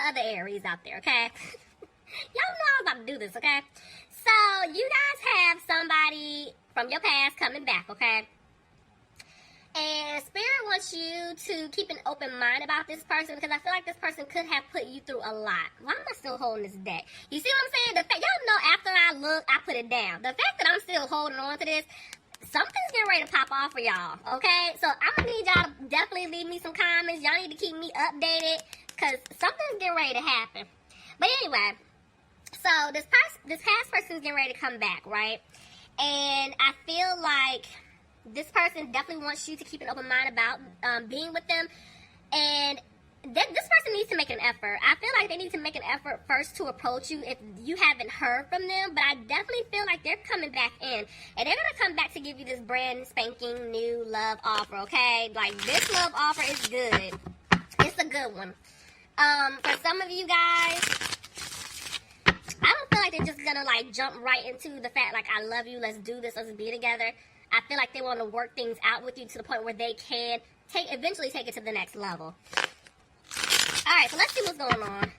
my other Aries out there, okay? Y'all know I was about to do this, okay? So, you guys have somebody from your past coming back, okay? And Spirit wants you to keep an open mind about this person because I feel like this person could have put you through a lot. Why am I still holding this deck? You see what I'm saying? The fact, y'all know after I look, I put it down. The fact that I'm still holding on to this, something's getting ready to pop off for y'all, okay? So I'm going to need y'all to definitely leave me some comments. Y'all need to keep me updated because something's getting ready to happen. But anyway, so this past person's getting ready to come back, right? And I feel like this person definitely wants you to keep an open mind about being with them. And this person needs to make an effort. I feel like they need to make an effort first to approach you if you haven't heard from them. But I definitely feel like they're coming back in. And they're going to come back to give you this brand spanking new love offer, okay? Like, this love offer is good. It's a good one. For some of you guys, I don't feel like they're just going to, like, jump right into the fact, like, I love you, let's do this, let's be together. I feel like they want to work things out with you to the point where they can eventually take it to the next level. Alright, so let's see what's going on.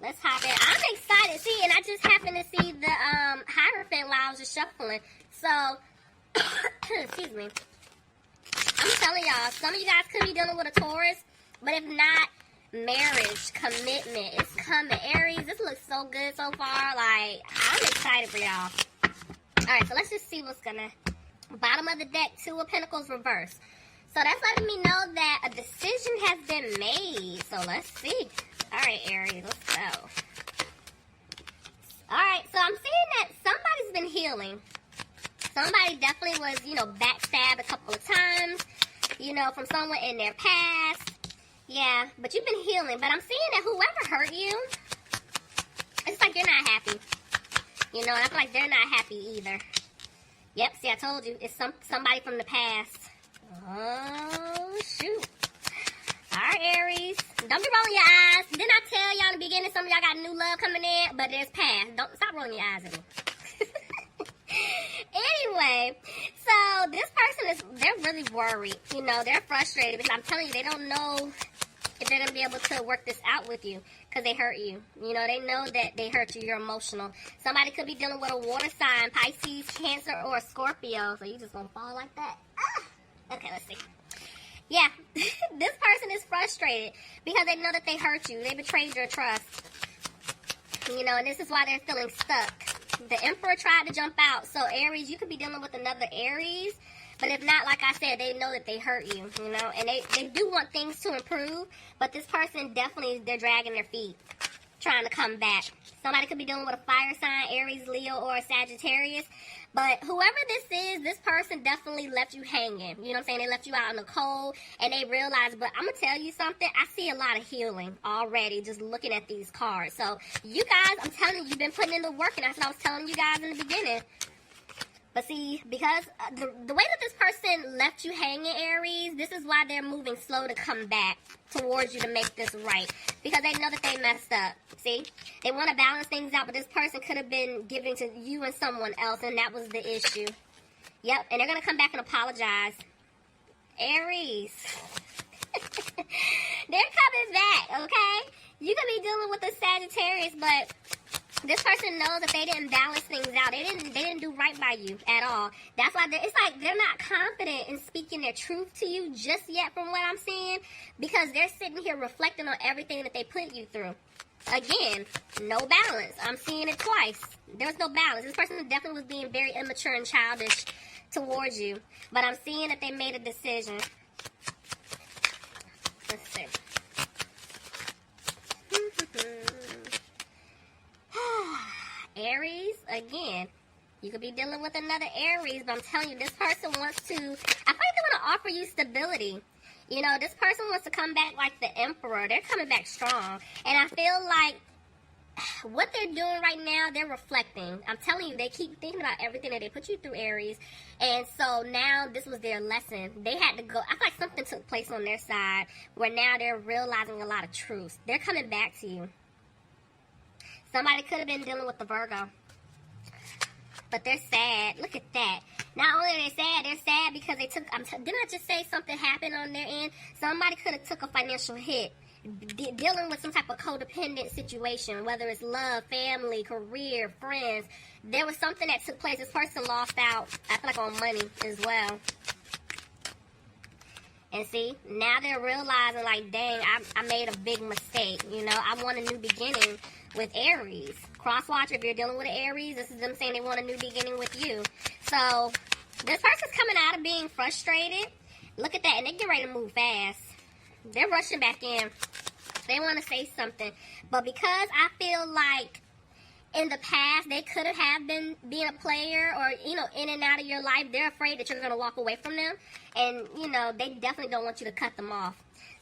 Let's hop in. I'm excited. See, and I just happened to see the Hierophant while I was just shuffling. So, excuse me. I'm telling y'all, some of you guys could be dealing with a Taurus, but if not, marriage, commitment, it's coming. Aries, this looks so good so far. Like, I'm excited for y'all. Alright, so let's just see what's gonna... Bottom of the deck, Two of Pentacles reverse. So that's letting me know that a decision has been made. So let's see. Alright, Aries, let's go. Alright, so I'm seeing that somebody's been healing. Somebody definitely was, backstabbed a couple of times. From someone in their past. Yeah, but you've been healing. But I'm seeing that whoever hurt you, it's like you're not happy. And I feel like they're not happy either. Yep, see, I told you. It's somebody from the past. Oh, shoot. Alright, Aries. Don't be rolling your eyes. Didn't I tell y'all in the beginning some of y'all got new love coming in? But there's past. Don't stop rolling your eyes at me. Anyway, so this person they're really worried. They're frustrated because I'm telling you, they don't know if they're going to be able to work this out with you because they hurt you. They know that they hurt you. You're emotional. Somebody could be dealing with a water sign, Pisces, Cancer, or a Scorpio. So you just going to fall like that? Okay, let's see. Yeah, this person is frustrated because they know that they hurt you. They betrayed your trust. And this is why they're feeling stuck. The Emperor tried to jump out. So, Aries, you could be dealing with another Aries. But if not, like I said, they know that they hurt you, and they do want things to improve, but this person definitely, they're dragging their feet, trying to come back. Somebody could be dealing with a fire sign, Aries, Leo, or a Sagittarius, but whoever this is, this person definitely left you hanging. You know what I'm saying? They left you out in the cold, and they realized, but I'm going to tell you something, I see a lot of healing already just looking at these cards. So, you guys, I'm telling you, you've been putting in the work, and that's what I was telling you guys in the beginning. But see, because the way that this person left you hanging, Aries, this is why they're moving slow to come back towards you to make this right. Because they know that they messed up. See? They want to balance things out, but this person could have been giving to you and someone else, and that was the issue. Yep, and they're going to come back and apologize. Aries. They're coming back, okay? You could be dealing with a Sagittarius, but this person knows that they didn't balance things out. They didn't do right by you at all. That's why it's like they're not confident in speaking their truth to you just yet from what I'm seeing, because they're sitting here reflecting on everything that they put you through. Again, no balance. I'm seeing it twice. There's no balance. This person definitely was being very immature and childish towards you, but I'm seeing that they made a decision. Let's see. Aries, again, you could be dealing with another Aries, but I'm telling you, this person wants to, I feel like they want to offer you stability. This person wants to come back like the Emperor. They're coming back strong. And I feel like what they're doing right now, they're reflecting. I'm telling you, they keep thinking about everything that they put you through, Aries. And so now this was their lesson. They had to go. I feel like something took place on their side where now they're realizing a lot of truths. They're coming back to you. Somebody could have been dealing with the Virgo. But they're sad. Look at that. Not only are they're sad because they took... didn't I just say something happened on their end? Somebody could have took a financial hit. dealing with some type of codependent situation, whether it's love, family, career, friends. There was something that took place. This person lost out, I feel like, on money as well. And see, now they're realizing, like, dang, I made a big mistake. You know, I want a new beginning with Aries. Crosswatch, if you're dealing with an Aries, this is them saying they want a new beginning with you. So, this person's coming out of being frustrated. Look at that, and they get ready to move fast. They're rushing back in. They want to say something. But because I feel like in the past, they could have been being a player or, you know, in and out of your life. They're afraid that you're going to walk away from them. And, you know, they definitely don't want you to cut them off.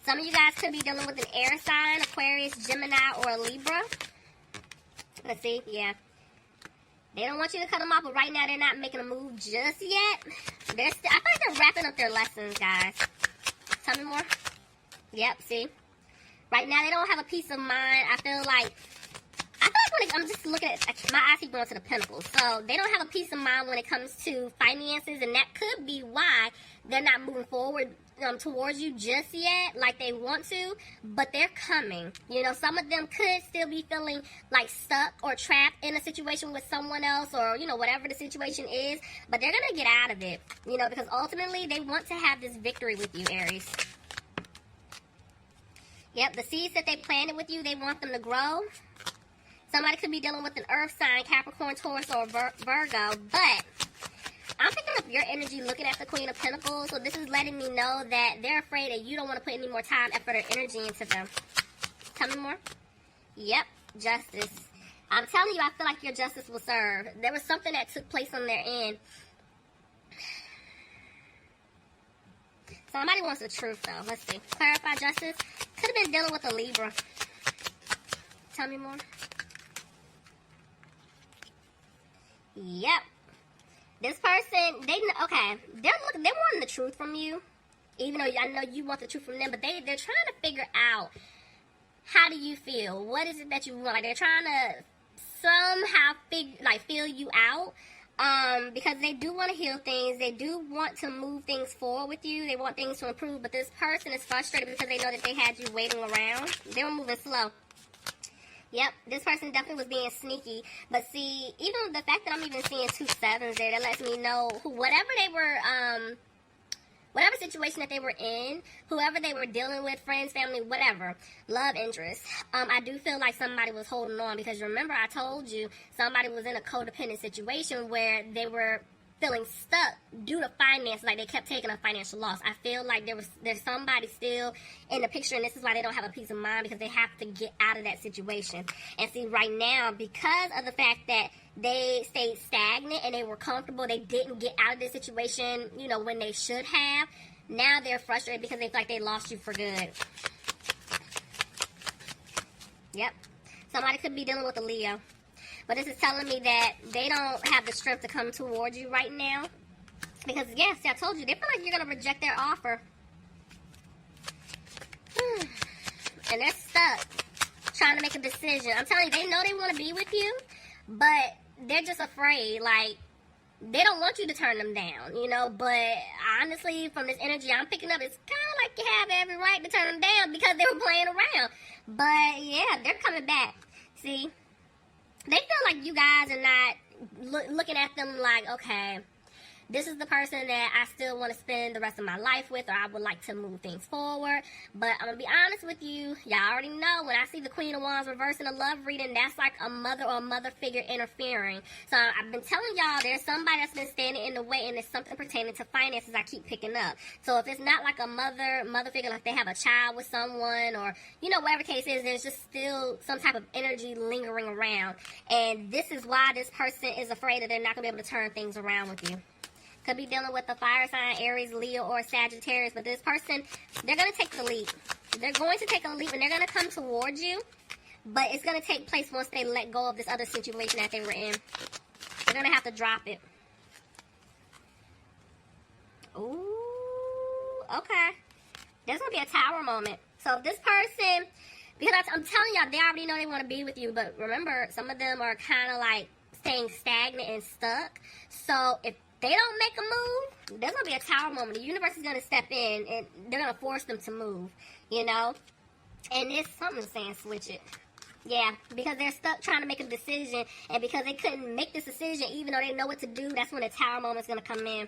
Some of you guys could be dealing with an air sign, Aquarius, Gemini, or a Libra. Let's see. Yeah. They don't want you to cut them off, but right now they're not making a move just yet. I feel like they're wrapping up their lessons, guys. Tell me more. Yep, see? Right now they don't have a peace of mind. I feel like when I'm just looking at, my eyes keep going to the Pentacles. So they don't have a peace of mind when it comes to finances, and that could be why they're not moving forward towards you just yet like they want to, but they're coming. You know, some of them could still be feeling like stuck or trapped in a situation with someone else, or, you know, whatever the situation is, but they're gonna get out of it, you know, because ultimately they want to have this victory with you, Aries. Yep, the seeds that they planted with you, they want them to grow. Somebody could be dealing with an earth sign, Capricorn, Taurus, or Virgo, but I'm picking up your energy looking at the Queen of Pentacles, so this is letting me know that they're afraid that you don't want to put any more time, effort, or energy into them. Tell me more. Yep, justice. I'm telling you, I feel like your justice will serve. There was something that took place on their end. Somebody wants the truth, though. Let's see. Clarify justice. Could have been dealing with a Libra. Tell me more. Yep. This person, they're wanting the truth from you, even though I know you want the truth from them, but they're trying to figure out, how do you feel? What is it that you want? Like, they're trying to somehow feel you out, because they do want to heal things. They do want to move things forward with you. They want things to improve, but this person is frustrated because they know that they had you waiting around. They were moving slow. Yep, this person definitely was being sneaky. But see, even the fact that I'm even seeing 2 sevens there, that lets me know whatever they were, whatever situation that they were in, whoever they were dealing with, friends, family, whatever, love interest, I do feel like somebody was holding on, because remember I told you somebody was in a codependent situation where they were feeling stuck due to finance, like they kept taking a financial loss. I feel like there's somebody still in the picture, and this is why they don't have a peace of mind, because they have to get out of that situation. And see, right now, because of the fact that they stayed stagnant and they were comfortable, they didn't get out of this situation, you know, when they should have. Now they're frustrated because they feel like they lost you for good. Yep. Somebody could be dealing with a Leo. But this is telling me that they don't have the strength to come towards you right now. Because, yes, I told you, they feel like you're going to reject their offer. And they're stuck trying to make a decision. I'm telling you, they know they want to be with you, but they're just afraid. Like, they don't want you to turn them down, you know. But honestly, from this energy I'm picking up, it's kind of like you have every right to turn them down because they were playing around. But, yeah, they're coming back. See? They feel like you guys are not looking at them like, okay, this is the person that I still want to spend the rest of my life with, or I would like to move things forward. But I'm going to be honest with you. Y'all already know when I see the Queen of Wands reversed in a love reading, that's like a mother or a mother figure interfering. So I've been telling y'all there's somebody that's been standing in the way, and it's something pertaining to finances I keep picking up. So if it's not like a mother figure, like they have a child with someone, or, you know, whatever the case is, there's just still some type of energy lingering around. And this is why this person is afraid that they're not going to be able to turn things around with you. Could be dealing with a fire sign, Aries, Leo, or Sagittarius. But this person, they're going to take the leap. They're going to take a leap, and they're going to come towards you. But it's going to take place once they let go of this other situation that they were in. They're going to have to drop it. Ooh, okay. There's going to be a tower moment. So if this person, because I'm telling y'all, they already know they want to be with you. But remember, some of them are kind of like staying stagnant and stuck. So if they don't make a move, there's going to be a tower moment. The universe is going to step in, and they're going to force them to move, you know? And this something saying switch it. Yeah, because they're stuck trying to make a decision, and because they couldn't make this decision even though they know what to do, that's when the Tower moment's going to come in.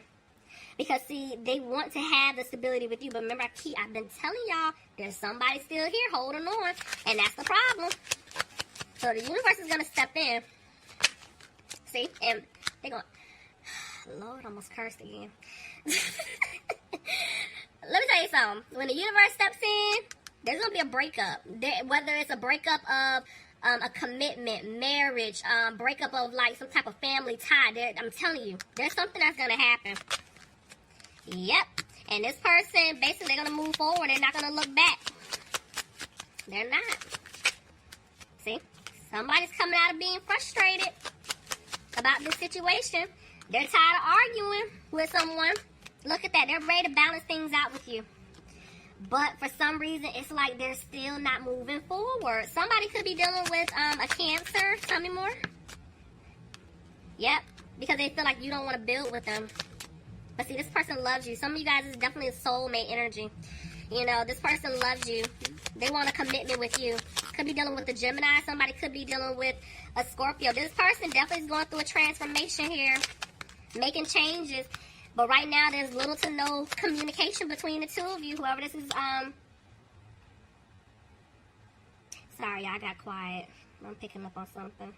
Because, see, they want to have the stability with you, but remember, I've been telling y'all, there's somebody still here holding on, and that's the problem. So the universe is going to step in. See? And they're going, Lord, almost cursed again. Let me tell you something. When the universe steps in, there's going to be a breakup. Whether it's a breakup of a commitment, marriage, breakup of like some type of family tie. I'm telling you, there's something that's going to happen. Yep. And this person, basically, they're going to move forward. They're not going to look back. They're not. See? Somebody's coming out of being frustrated about this situation. They're tired of arguing with someone. Look at that. They're ready to balance things out with you. But for some reason, it's like they're still not moving forward. Somebody could be dealing with a Cancer. Tell me more. Yep. Because they feel like you don't want to build with them. But see, this person loves you. Some of you guys is definitely a soulmate energy. You know, this person loves you. They want a commitment with you. Could be dealing with a Gemini. Somebody could be dealing with a Scorpio. This person definitely is going through a transformation here. Making changes. But right now, there's little to no communication between the two of you. Whoever this is, sorry, I got quiet. I'm picking up on something.